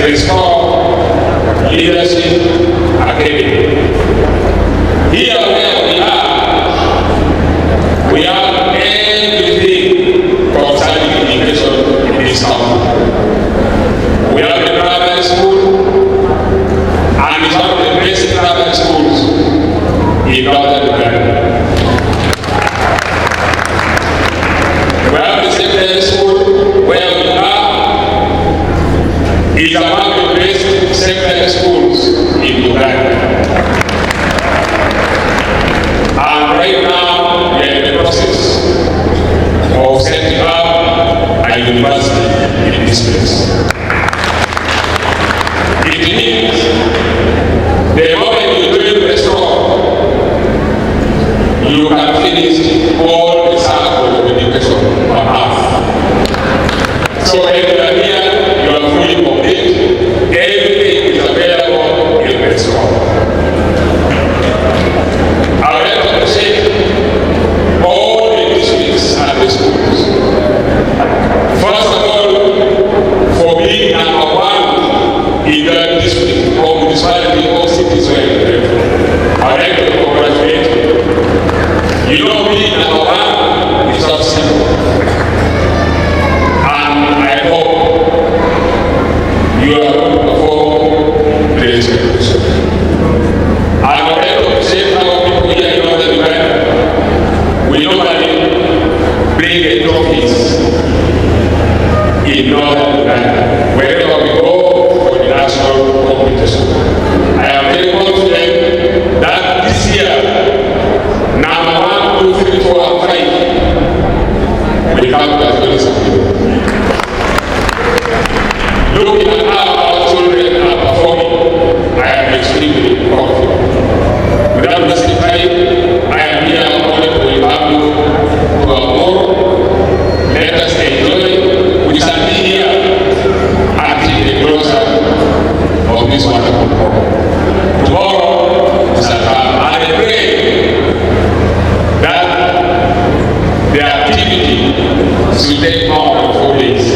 Restore Leadership Academy. Here where we have everything concerning education in this town. We have the private school, and it's one of the best private schools in Northern Uganda. We have the secondary school where we are is among the best secondary schools in Uganda. And right now we are in the process of setting up a university in this place. It means the moment you do the restaurant, you can finish all the cycle of education on earth. So if you are here, you are fully complete. Everything is available in the restaurant. I would like to appreciate all the districts and the schools. First of all, for being number one in the district or municipality or cities where you live. I would like to congratulate you. You know, being number one is not simple. And I hope you are going to perform the expectation. I would like to appreciate our people here in Northern Uganda. We normally bring the trophies in Northern Uganda wherever we go for the national competition. I am very confident that this year, number 1, 2, 3, 4, and 5 will come to as well as looking at how our children are performing, I am extremely confident. Without wasting time, I am here only to welcome you to our more. Let us enjoy. We shall be here until the closure of this wonderful program. Tomorrow we shall come, and I pray that the activity should take more than 4 days.